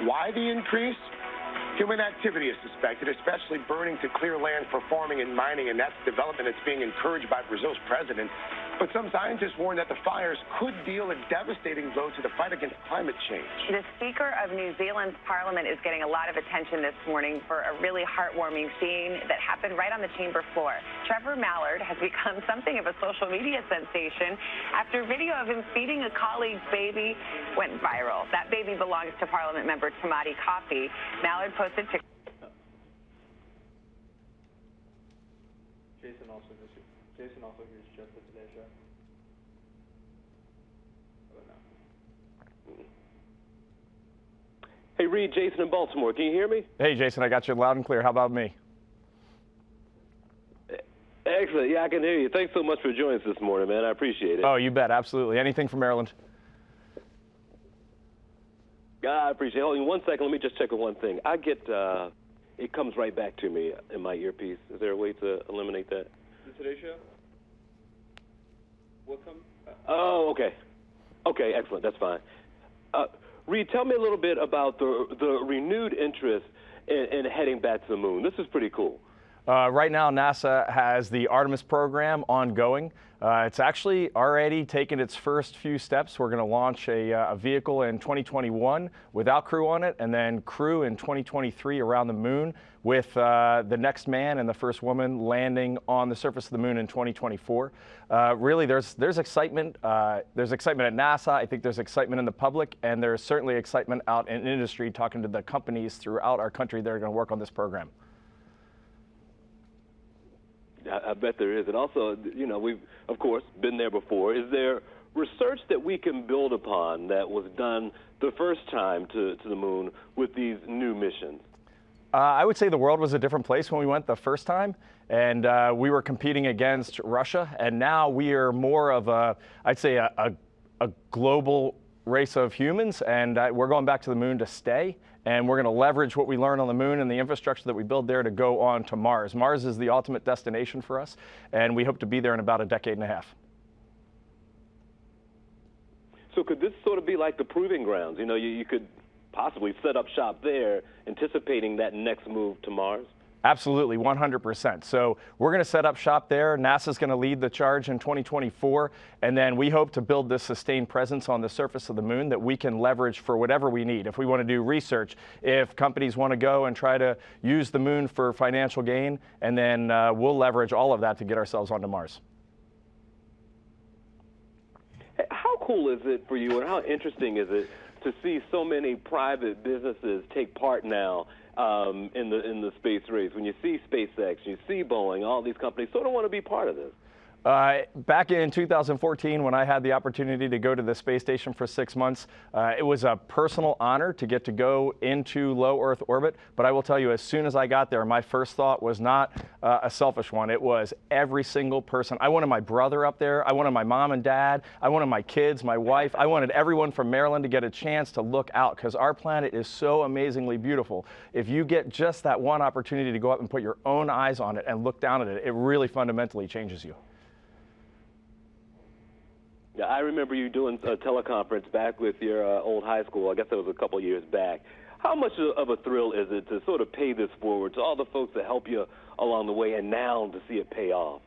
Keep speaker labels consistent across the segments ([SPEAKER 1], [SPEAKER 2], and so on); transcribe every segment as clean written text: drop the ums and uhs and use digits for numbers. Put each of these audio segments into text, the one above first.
[SPEAKER 1] Why the increase? Human activity is suspected, especially burning to clear land for farming and mining, and that's development that's being encouraged by Brazil's president. But some scientists warn that the fires could deal a devastating blow to the fight against climate change.
[SPEAKER 2] The Speaker of New Zealand's Parliament is getting a lot of attention this morning for a really heartwarming scene that happened right on the chamber floor. Trevor Mallard has become something of a social media sensation after video of him feeding a colleague's baby went viral. That baby belongs to Parliament member Tamati Coffey. Mallard posted pictures.
[SPEAKER 3] Jason also hears Jeff for today's show.
[SPEAKER 4] Hey, Reid, Jason in Baltimore. Can you hear me?
[SPEAKER 5] Hey, Jason, I got you loud and clear. How about me?
[SPEAKER 4] Excellent. Yeah, I can hear you. Thanks so much for joining us this morning, man. I appreciate it.
[SPEAKER 5] Oh, you bet. Absolutely. Anything from Maryland.
[SPEAKER 4] I appreciate it. Hold on 1 second. Let me just check on one thing. I get, it comes right back to me in my earpiece. Is there a way to eliminate that?
[SPEAKER 3] The Today Show? What come?
[SPEAKER 4] Oh, okay. Okay, excellent. That's fine. Reid, tell me a little bit about the renewed interest in heading back to the moon. This is pretty cool.
[SPEAKER 5] Right now, NASA has the Artemis program ongoing. It's actually already taken its first few steps. We're going to launch a vehicle in 2021 without crew on it, and then crew in 2023 around the moon with the next man and the first woman landing on the surface of the moon in 2024. Really, there's excitement. There's excitement at NASA. I think there's excitement in the public, and there's certainly excitement out in industry talking to the companies throughout our country that are going to work on this program.
[SPEAKER 4] I bet there is. And also, you know, we've, of course, been there before. Is there research that we can build upon that was done the first time to the moon with these new missions?
[SPEAKER 5] I would say the world was a different place when we went the first time, and we were competing against Russia, and now we are more of a, I'd say, a global race of humans, and we're going back to the moon to stay, and we're going to leverage what we learn on the moon and the infrastructure that we build there to go on to Mars. Mars is the ultimate destination for us, and we hope to be there in about a decade and a half.
[SPEAKER 4] So could this sort of be like the proving grounds? You know, you could possibly set up shop there, anticipating that next move to Mars?
[SPEAKER 5] Absolutely, 100%. So we're going to set up shop there. NASA's going to lead the charge in 2024, and then we hope to build this sustained presence on the surface of the moon that we can leverage for whatever we need. If we want to do research, if companies want to go and try to use the moon for financial gain, and then we'll leverage all of that to get ourselves onto Mars.
[SPEAKER 4] How cool is it for you, and how interesting is it to see so many private businesses take part now in the space race? When you see SpaceX, you see Boeing, all these companies sort of want to be part of this.
[SPEAKER 5] Back in 2014, when I had the opportunity to go to the space station for 6 months, it was a personal honor to get to go into low Earth orbit. But I will tell you, as soon as I got there, my first thought was not a selfish one. It was every single person. I wanted my brother up there. I wanted my mom and dad. I wanted my kids, my wife. I wanted everyone from Maryland to get a chance to look out, because our planet is so amazingly beautiful. If you get just that one opportunity to go up and put your own eyes on it and look down at it, it really fundamentally changes you.
[SPEAKER 4] Yeah, I remember you doing a teleconference back with your old high school. I guess that was a couple years back. How much of a thrill is it to sort of pay this forward to all the folks that help you along the way, and now to see it pay off?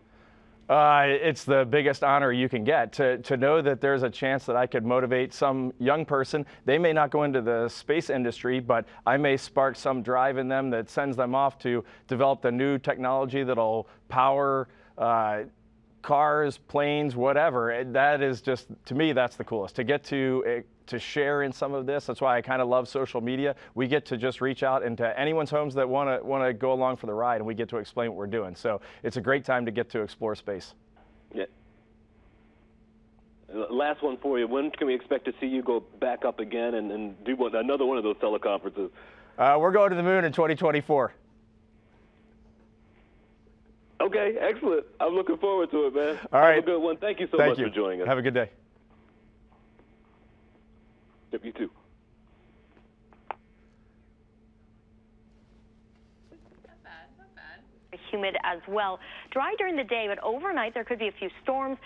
[SPEAKER 5] It's the biggest honor you can get, to know that there's a chance that I could motivate some young person. They may not go into the space industry, but I may spark some drive in them that sends them off to develop the new technology that'll power cars, planes, whatever. That is just, to me, that's the coolest. To get to share in some of this. That's why I kind of love social media. We get to just reach out into anyone's homes that want to go along for the ride, and we get to explain what we're doing. So it's a great time to get to explore space.
[SPEAKER 4] Yeah. Last one for you. When can we expect to see you go back up again and do another one of those teleconferences?
[SPEAKER 5] We're going to the moon in 2024.
[SPEAKER 4] Okay, excellent. I'm looking forward to it, man.
[SPEAKER 5] All right.
[SPEAKER 4] Have a good one. Thank you so much for joining us.
[SPEAKER 5] Have a good day.
[SPEAKER 4] Yep, you too.
[SPEAKER 6] Not bad. Humid as well. Dry during the day, but overnight there could be a few storms.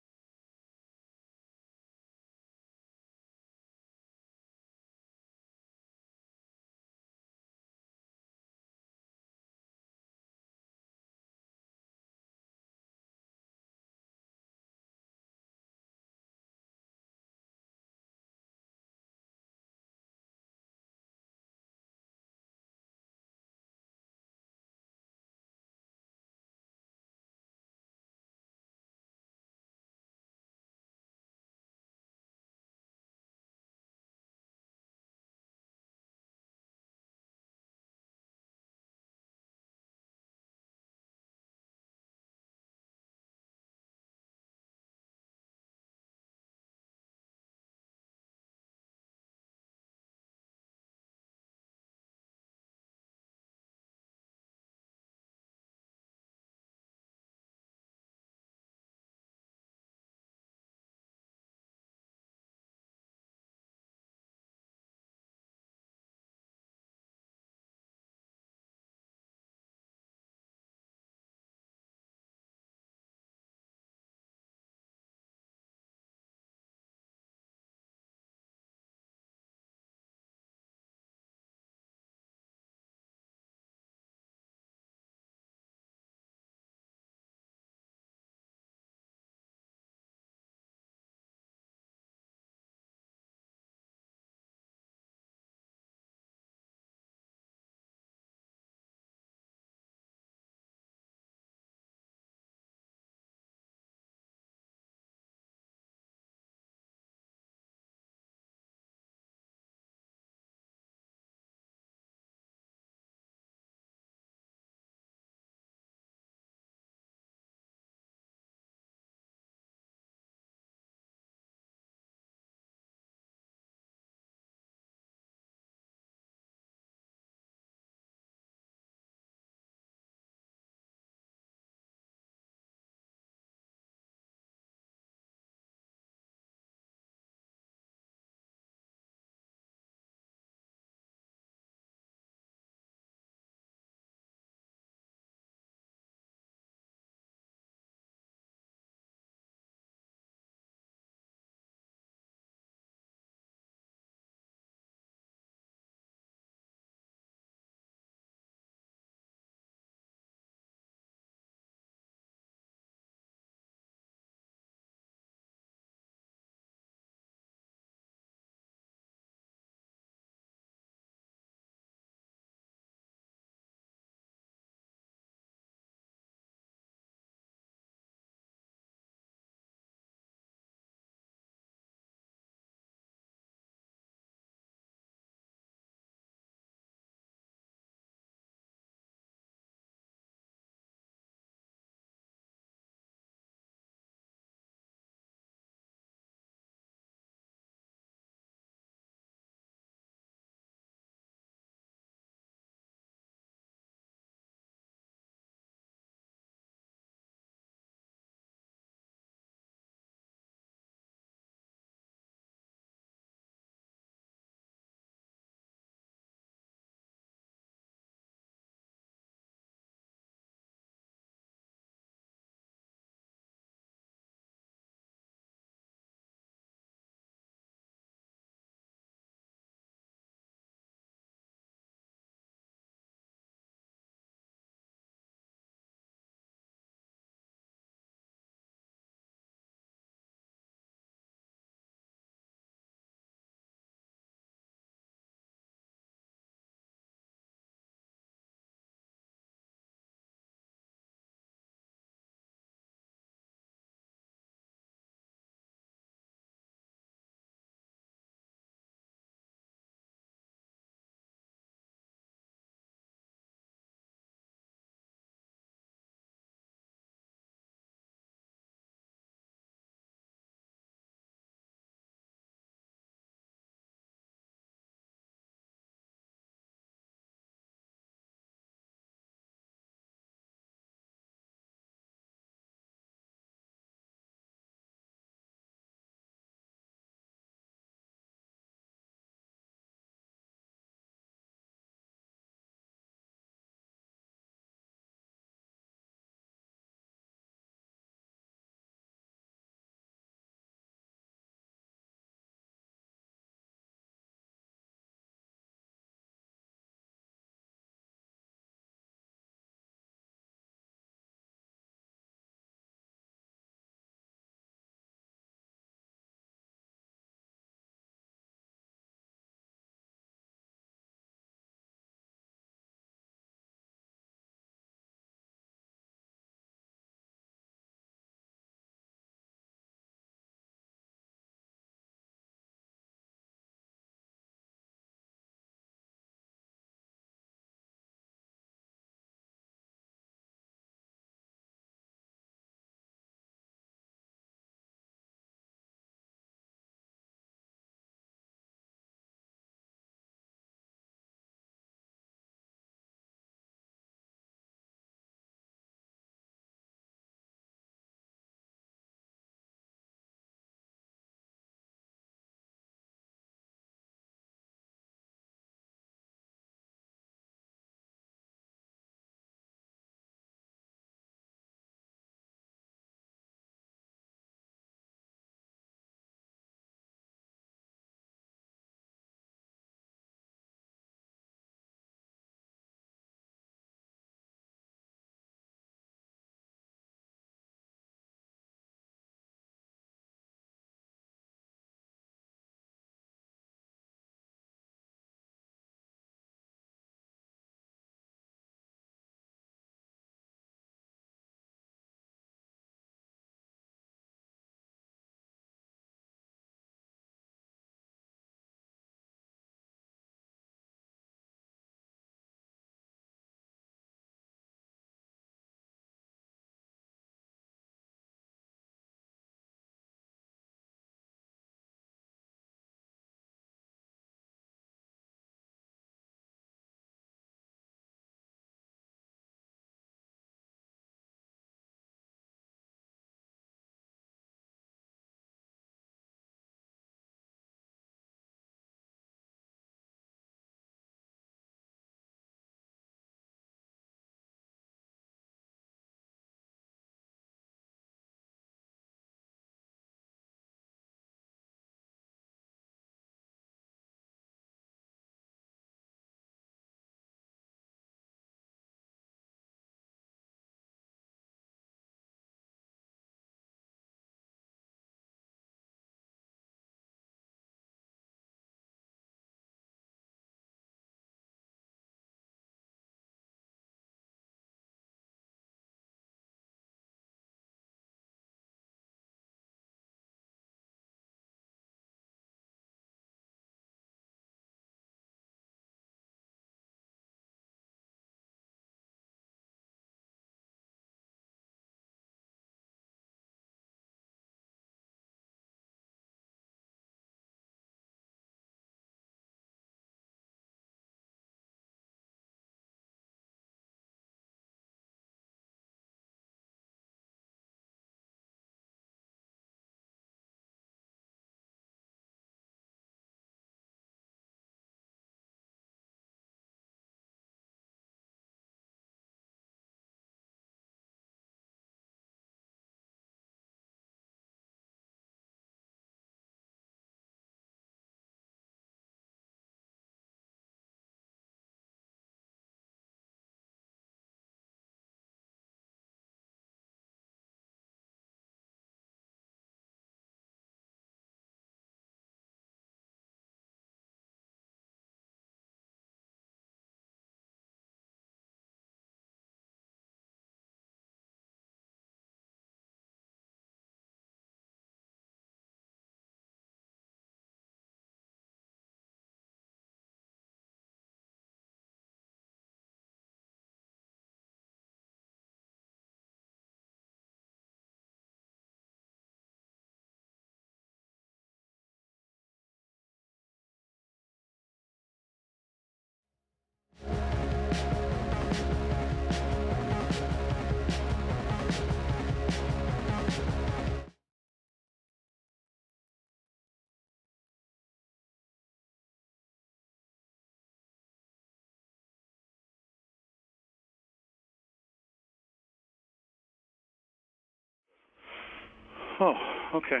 [SPEAKER 7] Oh, okay.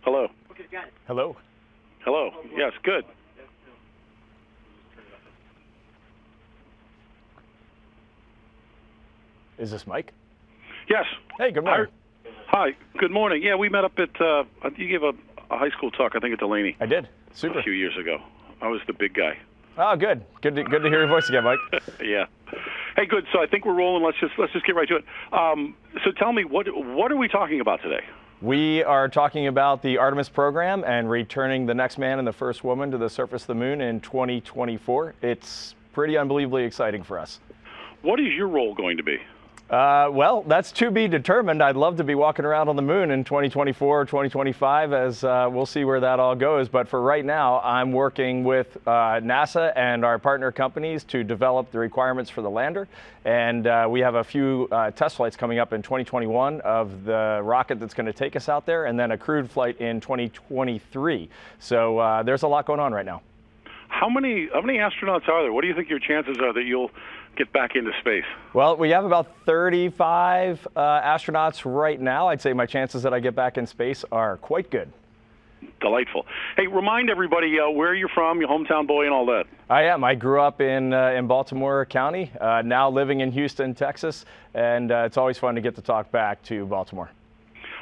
[SPEAKER 7] Hello.
[SPEAKER 5] Hello.
[SPEAKER 7] Hello. Yes, good.
[SPEAKER 5] Is this Mike?
[SPEAKER 7] Yes.
[SPEAKER 5] Hey, good morning.
[SPEAKER 7] Hi. Good morning. Yeah, we met up at, you gave a high school talk, I think, at Delaney.
[SPEAKER 5] I did. Super.
[SPEAKER 7] A few years ago. I was the big guy.
[SPEAKER 5] Oh, good. Good to hear your voice again, Mike.
[SPEAKER 7] Yeah. Hey, good. So I think we're rolling. Let's just get right to it. So tell me, what are we talking about today?
[SPEAKER 5] We are talking about the Artemis program and returning the next man and the first woman to the surface of the moon in 2024. It's pretty unbelievably exciting for us.
[SPEAKER 7] What is your role going to be?
[SPEAKER 5] Well, that's to be determined. I'd love to be walking around on the moon in 2024 or 2025, as we'll see where that all goes. But for right now, I'm working with NASA and our partner companies to develop the requirements for the lander. And we have a few test flights coming up in 2021 of the rocket that's going to take us out there, and then a crewed flight in 2023. So there's a lot going on right now.
[SPEAKER 7] How many astronauts are there? What do you think your chances are that you'll get back into space?
[SPEAKER 5] Well, we have about 35 astronauts right now. I'd say my chances that I get back in space are quite good.
[SPEAKER 7] Delightful. Hey, remind everybody where you're from, your hometown boy, and all that.
[SPEAKER 5] I am. I grew up in Baltimore County, now living in Houston, Texas, and it's always fun to get to talk back to Baltimore.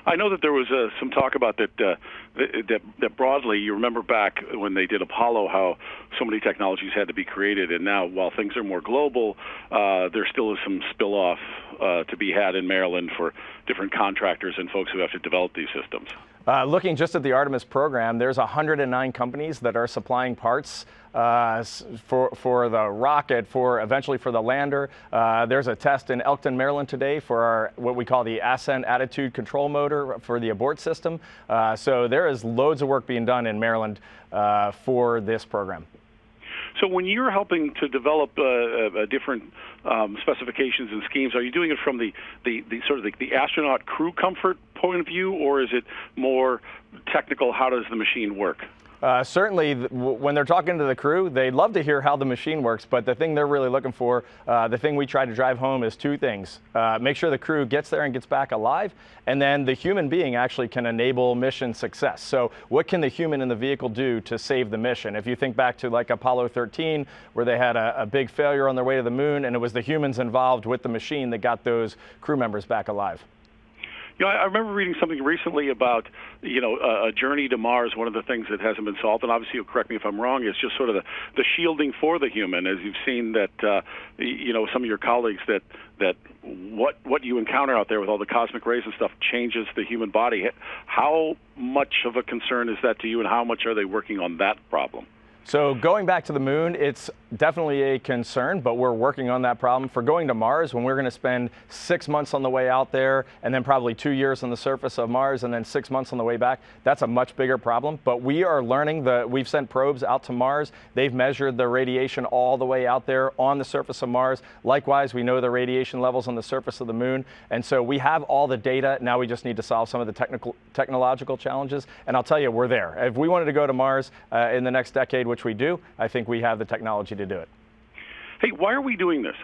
[SPEAKER 7] I know that there was some talk about that broadly. You remember back when they did Apollo, how so many technologies had to be created, and now while things are more global, there still is some spill-off to be had in Maryland for different contractors and folks who have to develop these systems.
[SPEAKER 5] Looking just at the Artemis program, there's 109 companies that are supplying parts for the rocket, eventually for the lander. There's a test in Elkton, Maryland today for our, what we call the ascent attitude control motor for the abort system. So there is loads of work being done in Maryland for this program.
[SPEAKER 7] So when you're helping to develop different specifications and schemes, are you doing it from the sort of the astronaut crew comfort point of view, or is it more technical? How does the machine work?
[SPEAKER 5] Certainly, when they're talking to the crew, they'd love to hear how the machine works, but the thing they're really looking for, the thing we try to drive home is two things. Make sure the crew gets there and gets back alive, and then the human being actually can enable mission success. So what can the human in the vehicle do to save the mission? If you think back to like Apollo 13, where they had a big failure on their way to the moon, and it was the humans involved with the machine that got those crew members back alive.
[SPEAKER 7] You know, I remember reading something recently about, a journey to Mars. One of the things that hasn't been solved, and obviously you'll correct me if I'm wrong, is just sort of the shielding for the human. As you've seen that, some of your colleagues that what you encounter out there with all the cosmic rays and stuff changes the human body. How much of a concern is that to you, and how much are they working on that problem?
[SPEAKER 5] So going back to the moon, it's definitely a concern, but we're working on that problem. For going to Mars, when we're going to spend 6 months on the way out there, and then probably 2 years on the surface of Mars, and then 6 months on the way back, that's a much bigger problem. But we are learning we've sent probes out to Mars. They've measured the radiation all the way out there on the surface of Mars. Likewise, we know the radiation levels on the surface of the moon. And so we have all the data. Now we just need to solve some of the technological challenges. And I'll tell you, we're there. If we wanted to go to Mars in the next decade, which we do, I think we have the technology to do it.
[SPEAKER 7] Hey, why are we doing this?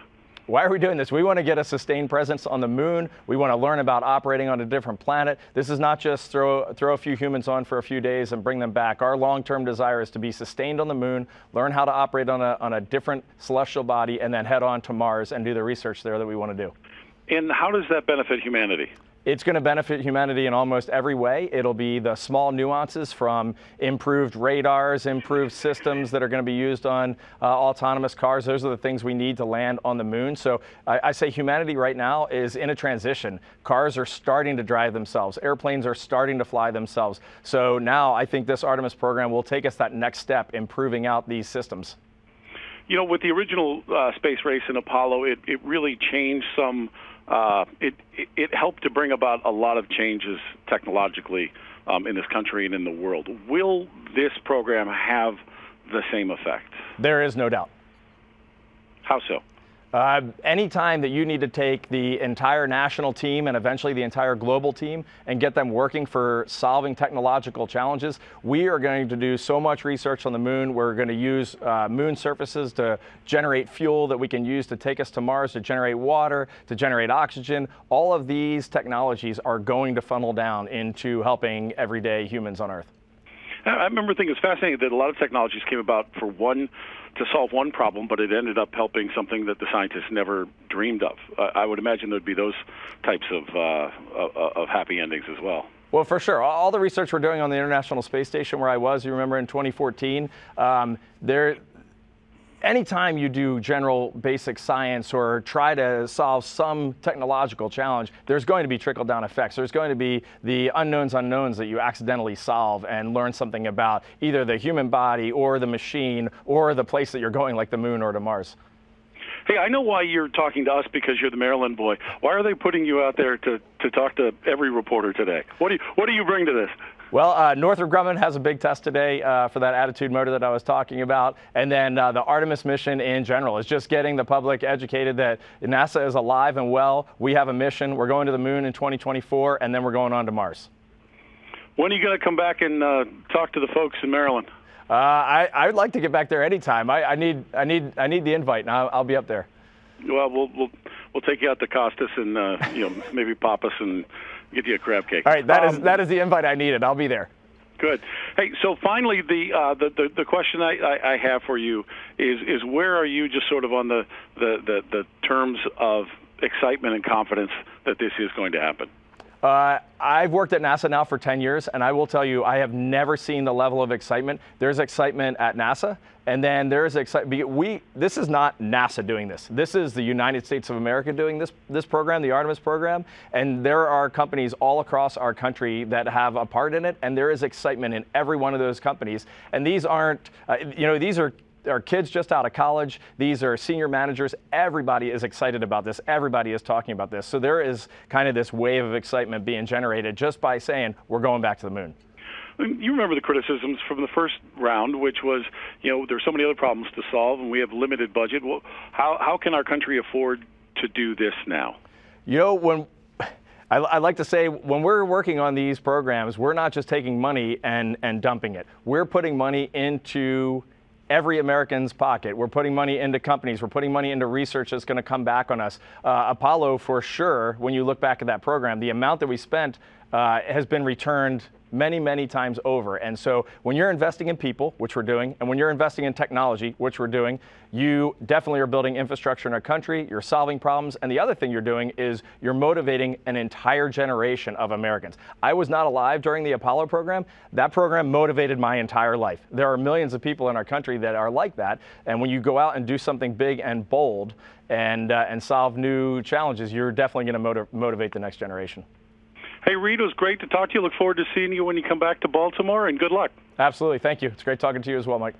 [SPEAKER 5] Why are we doing this? We want to get a sustained presence on the moon. We want to learn about operating on a different planet. This is not just throw a few humans on for a few days and bring them back. Our long-term desire is to be sustained on the moon, learn how to operate on a different celestial body, and then head on to Mars and do the research there that we want to do.
[SPEAKER 7] And how does that benefit humanity?
[SPEAKER 5] It's going to benefit humanity in almost every way. It'll be the small nuances from improved radars, improved systems that are going to be used on autonomous cars. Those are the things we need to land on the moon. So I say humanity right now is in a transition. Cars are starting to drive themselves. Airplanes are starting to fly themselves. So now I think this Artemis program will take us that next step, improving out these systems.
[SPEAKER 7] You know, with the original space race in Apollo, it really changed some. It helped to bring about a lot of changes technologically in this country and in the world. Will this program have the same effect?
[SPEAKER 5] There is no doubt.
[SPEAKER 7] How so?
[SPEAKER 5] Anytime that you need to take the entire national team and eventually the entire global team and get them working for solving technological challenges, we are going to do so much research on the moon. We're going to use moon surfaces to generate fuel that we can use to take us to Mars, to generate water, to generate oxygen. All of these technologies are going to funnel down into helping everyday humans on Earth.
[SPEAKER 7] I remember thinking it's fascinating that a lot of technologies came about to solve one problem, but it ended up helping something that the scientists never dreamed of. I would imagine there'd be those types of happy endings as well.
[SPEAKER 5] Well, for sure. All the research we're doing on the International Space Station, where I was, you remember in 2014, anytime you do general basic science or try to solve some technological challenge, there's going to be trickle-down effects. There's going to be the unknowns that you accidentally solve and learn something about either the human body or the machine or the place that you're going, like the moon or to Mars.
[SPEAKER 7] Hey, I know why you're talking to us, because you're the Maryland boy. Why are they putting you out there to talk to every reporter today? What do you bring to this?
[SPEAKER 5] Well, Northrop Grumman has a big test today for that attitude motor that I was talking about. And then the Artemis mission in general is just getting the public educated that NASA is alive and well. We have a mission. We're going to the moon in 2024, and then we're going on to Mars.
[SPEAKER 7] When are you going to come back and talk to the folks in Maryland?
[SPEAKER 5] I would like to get back there anytime. I need the invite, and I'll be up there.
[SPEAKER 7] Well, we'll take you out to Costas and maybe Papas and get you a crab cake.
[SPEAKER 5] All right, that is the invite I needed. I'll be there.
[SPEAKER 7] Good. Hey, so finally, the question I have for you is where are you just sort of on the terms of excitement and confidence that this is going to happen?
[SPEAKER 5] I've worked at NASA now for 10 years, and I will tell you, I have never seen the level of excitement. There's excitement at NASA, and then there's excitement. This is not NASA doing this. This is the United States of America doing this program, the Artemis program, and there are companies all across our country that have a part in it, and there is excitement in every one of those companies. And these aren't, these are kids just out of college. These are senior managers. Everybody is excited about this. Everybody is talking about this. So there is kind of this wave of excitement being generated just by saying we're going back to the moon.
[SPEAKER 7] You remember the criticisms from the first round, which was, there's so many other problems to solve and we have limited budget. Well, how can our country afford to do this now?
[SPEAKER 5] I like to say, when we're working on these programs, we're not just taking money and dumping it. We're putting money into every American's pocket. We're putting money into companies. We're putting money into research that's going to come back on us. Apollo, for sure, when you look back at that program, the amount that we spent has been returned many, many times over. And so when you're investing in people, which we're doing, and when you're investing in technology, which we're doing, you definitely are building infrastructure in our country, you're solving problems, and the other thing you're doing is you're motivating an entire generation of Americans. I was not alive during the Apollo program. That program motivated my entire life. There are millions of people in our country that are like that, and when you go out and do something big and bold and solve new challenges, you're definitely going to motivate the next generation.
[SPEAKER 7] Hey, Reid, it was great to talk to you. Look forward to seeing you when you come back to Baltimore, and good luck.
[SPEAKER 5] Absolutely. Thank you. It's great talking to you as well, Mike.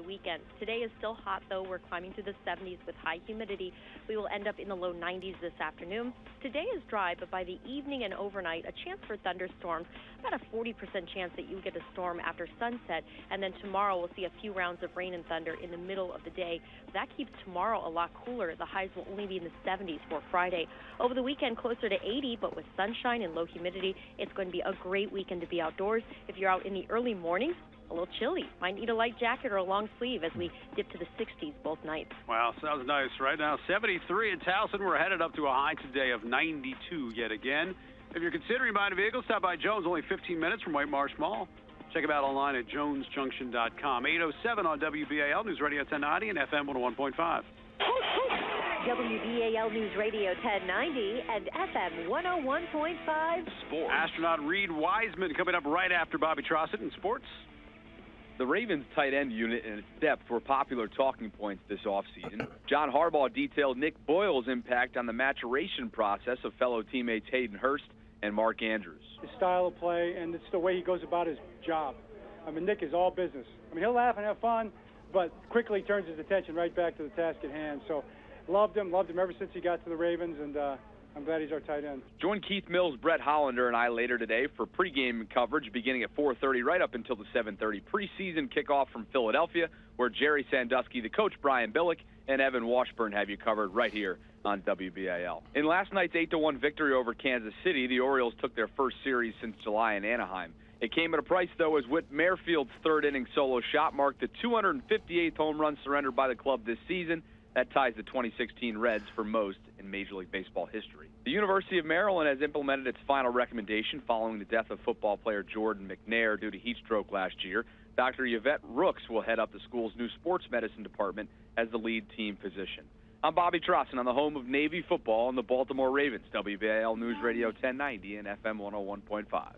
[SPEAKER 6] weekend. Today is still hot, though. We're climbing through the 70s with high humidity. We will end up in the low 90s this afternoon. Today is dry, but by the evening and overnight, a chance for thunderstorms. About a 40% chance that you get a storm after sunset. And then tomorrow we'll see a few rounds of rain and thunder in the middle of the day. That keeps tomorrow a lot cooler. The highs will only be in the 70s for Friday. Over the weekend, closer to 80, but with sunshine and low humidity, it's going to be a great weekend to be outdoors. If you're out in the early mornings, a little chilly. Might need a light jacket or a long sleeve as we dip to the 60s both nights.
[SPEAKER 8] Wow, sounds nice. Right now, 73 in Towson. We're headed up to a high today of 92 yet again. If you're considering buying a vehicle, stop by Jones, only 15 minutes from White Marsh Mall. Check them out online at jonesjunction.com. 8:07 on WBAL News Radio 1090 and FM 101.5.
[SPEAKER 6] WBAL News Radio 1090 and FM 101.5.
[SPEAKER 8] Sports. Astronaut Reid Wiseman coming up right after Bobby Trossett in sports.
[SPEAKER 9] The Ravens' tight end unit and its depth were popular talking points this offseason. John Harbaugh detailed Nick Boyle's impact on the maturation process of fellow teammates Hayden Hurst and Mark Andrews.
[SPEAKER 10] His style of play, and it's the way he goes about his job. I mean, Nick is all business. I mean, he'll laugh and have fun, but quickly turns his attention right back to the task at hand. So loved him ever since he got to the Ravens, and I'm glad he's our tight end.
[SPEAKER 9] Join Keith Mills, Brett Hollander, and I later today for pregame coverage beginning at 4:30 right up until the 7:30 preseason kickoff from Philadelphia, where Jerry Sandusky, the coach Brian Billick, and Evan Washburn have you covered right here on WBAL. In last night's 8-1 victory over Kansas City, the Orioles took their first series since July in Anaheim. It came at a price, though, as Whit Merrifield's third-inning solo shot marked the 258th home run surrendered by the club this season. That ties the 2016 Reds for most in Major League Baseball history. The University of Maryland has implemented its final recommendation following the death of football player Jordan McNair due to heat stroke last year. Dr. Yvette Rooks will head up the school's new sports medicine department as the lead team physician. I'm Bobby Trossin on the home of Navy football and the Baltimore Ravens, WBAL News Radio 1090 and FM 101.5.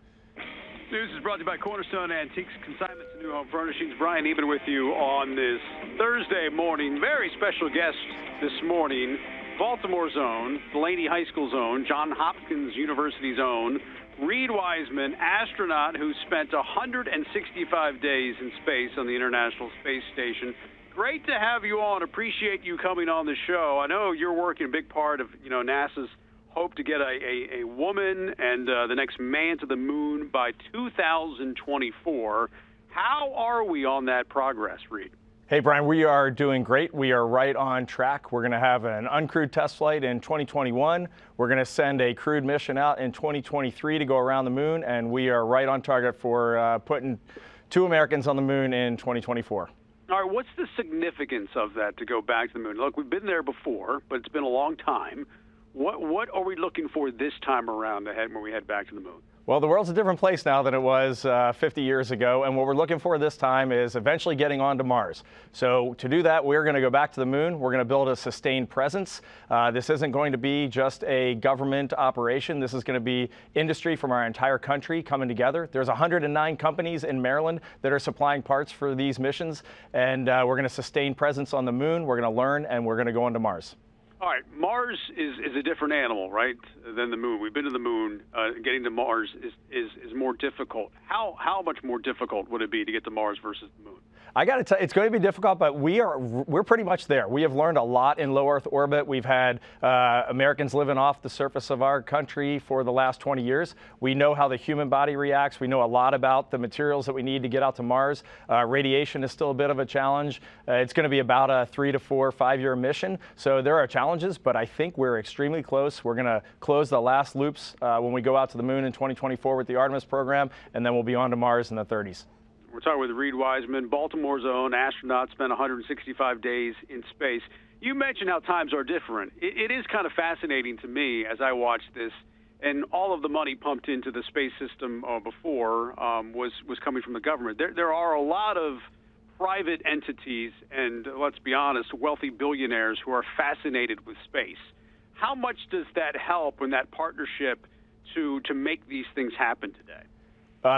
[SPEAKER 8] News is brought to you by Cornerstone Antiques, Consignments, and New Home Furnishings. Brian Eben with you on this Thursday morning. Very special guest this morning, Baltimore's own, Delaney High School's own, Johns Hopkins University's own, Reid Wiseman, astronaut who spent 165 days in space on the International Space Station. Great to have you on. Appreciate you coming on the show. I know you're working a big part of, NASA's hope to get a woman and the next man to the moon by 2024. How are we on that progress, Reid?
[SPEAKER 5] Hey, Brian, we are doing great. We are right on track. We're going to have an uncrewed test flight in 2021. We're going to send a crewed mission out in 2023 to go around the moon, and we are right on target for putting 2 Americans on the moon in 2024.
[SPEAKER 8] All right, what's the significance of that to go back to the moon? Look, we've been there before, but it's been a long time. What are we looking for this time around when we head back to the moon?
[SPEAKER 5] Well, the world's a different place now than it was 50 years ago, and what we're looking for this time is eventually getting onto Mars. So to do that, we're going to go back to the moon. We're going to build a sustained presence. This isn't going to be just a government operation. This is going to be industry from our entire country coming together. There's 109 companies in Maryland that are supplying parts for these missions, and we're going to sustain presence on the moon. We're going to learn, and we're going to go onto Mars.
[SPEAKER 8] All right, Mars is a different animal, right, than the moon. We've been to the moon. Getting to Mars is more difficult. How much more difficult would it be to get to Mars versus the moon?
[SPEAKER 5] I got to tell you, it's going to be difficult, but we're pretty much there. We have learned a lot in low Earth orbit. We've had Americans living off the surface of our country for the last 20 years. We know how the human body reacts. We know a lot about the materials that we need to get out to Mars. Radiation is still a bit of a challenge. It's going to be about a 3 to 4, 5-year mission. So there are challenges, but I think we're extremely close. We're going to close the last loops when we go out to the moon in 2024 with the Artemis program, and then we'll be on to Mars in the 30s.
[SPEAKER 8] We're talking with Reid Wiseman, Baltimore's own astronaut, spent 165 days in space. You mentioned how times are different. It is kind of fascinating to me as I watch this, and all of the money pumped into the space system before was coming from the government. There are a lot of private entities and, let's be honest, wealthy billionaires who are fascinated with space. How much does that help in that partnership to make these things happen today?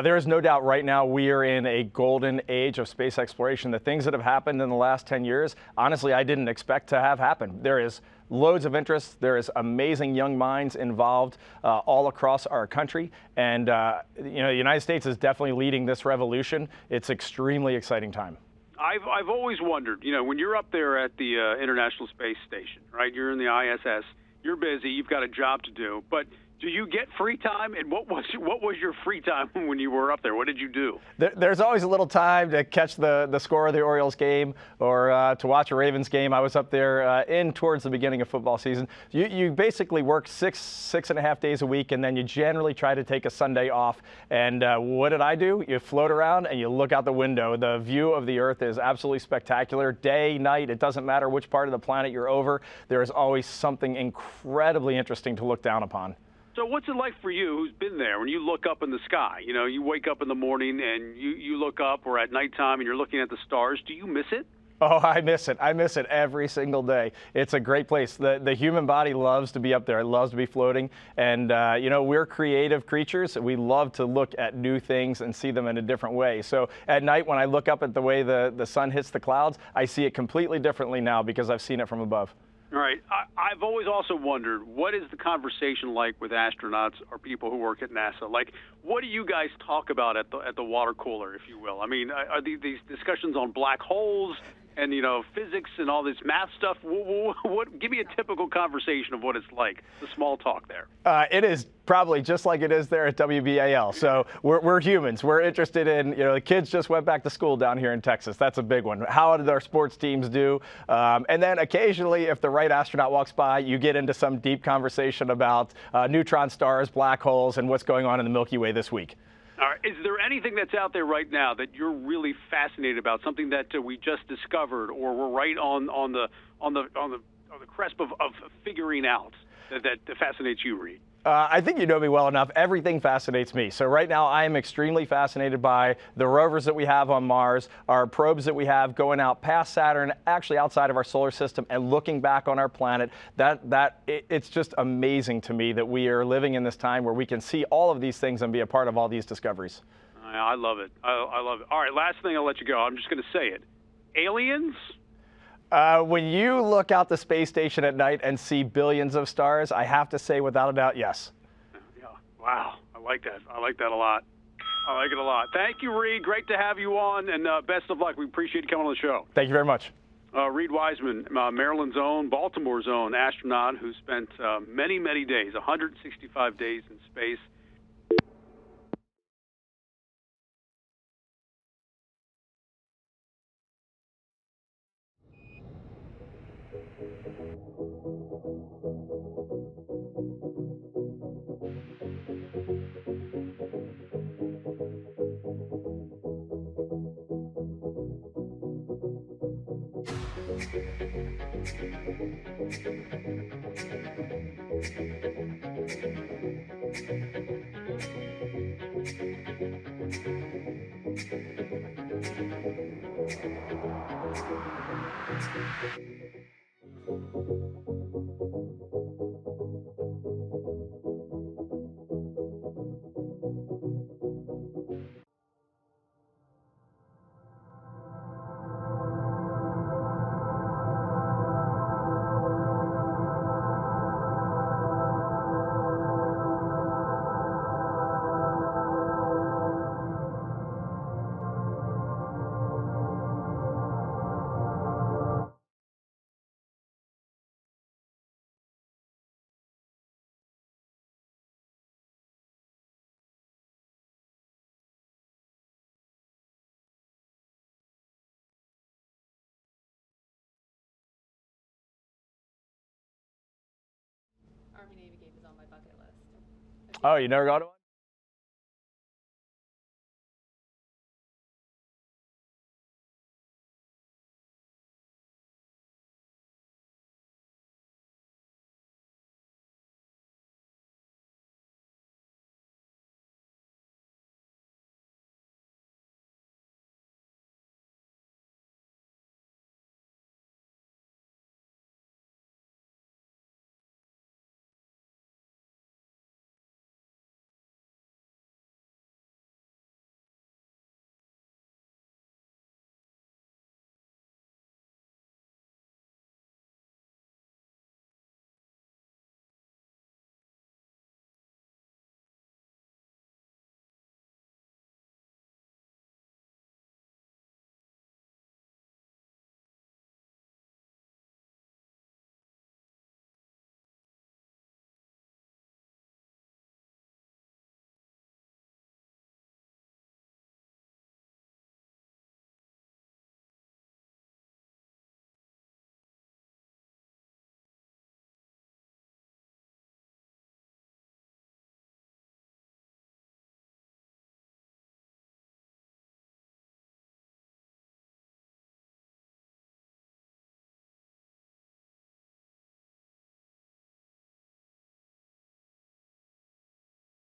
[SPEAKER 5] There is no doubt right now we are in a golden age of space exploration. The things that have happened in the last 10 years, honestly, I didn't expect to have happen. There is loads of interest. There is amazing young minds involved all across our country. And, the United States is definitely leading this revolution. It's extremely exciting time.
[SPEAKER 8] I've always wondered, when you're up there at the International Space Station, right? You're in the ISS. You're busy. You've got a job to do. But do you get free time? And what was your free time when you were up there? What did you do?
[SPEAKER 5] There's always a little time to catch the score of the Orioles game or to watch a Ravens game. I was up there in towards the beginning of football season. You basically work six and a half days a week, and then you generally try to take a Sunday off. And what did I do? You float around and you look out the window. The view of the Earth is absolutely spectacular. Day, night, it doesn't matter which part of the planet you're over. There is always something incredibly interesting to look down upon.
[SPEAKER 8] So what's it like for you who's been there when you look up in the sky? You wake up in the morning and you look up, or at nighttime and you're looking at the stars. Do you miss it?
[SPEAKER 5] Oh, I miss it. I miss it every single day. It's a great place. The human body loves to be up there. It loves to be floating. And, we're creative creatures. We love to look at new things and see them in a different way. So at night when I look up at the way the sun hits the clouds, I see it completely differently now because I've seen it from above.
[SPEAKER 8] All right. I've always also wondered, what is the conversation like with astronauts or people who work at NASA? Like, what do you guys talk about at the water cooler, if you will? I mean, are these discussions on black holes and, physics and all this math stuff? Give me a typical conversation of what it's like, the small talk there.
[SPEAKER 5] It is probably just like it is there at WBAL. So we're humans. We're interested in, the kids just went back to school down here in Texas. That's a big one. How did our sports teams do? And then occasionally, if the right astronaut walks by, you get into some deep conversation about neutron stars, black holes, and what's going on in the Milky Way this week.
[SPEAKER 8] All right. Is there anything that's out there right now that you're really fascinated about? Something that we just discovered, or we're right on the cusp of figuring out that fascinates you, Reid?
[SPEAKER 5] I think you know me well enough. Everything fascinates me. So right now I am extremely fascinated by the rovers that we have on Mars, our probes that we have going out past Saturn, actually outside of our solar system, and looking back on our planet. It's just amazing to me that we are living in this time where we can see all of these things and be a part of all these discoveries.
[SPEAKER 8] I love it. I love it. All right, last thing, I'll let you go. I'm just going to say it. Aliens?
[SPEAKER 5] When you look out the space station at night and see billions of stars, I have to say without a doubt, yes.
[SPEAKER 8] Yeah. Wow. I like that. I like that a lot. I like it a lot. Thank you, Reid. Great to have you on, and best of luck. We appreciate you coming on the show.
[SPEAKER 5] Thank you very much.
[SPEAKER 8] Reid Wiseman, Maryland's own, Baltimore's own astronaut who spent many, many days, 165 days in space.
[SPEAKER 11] Army Navy game is on my bucket list.
[SPEAKER 5] Oh, you never got to one?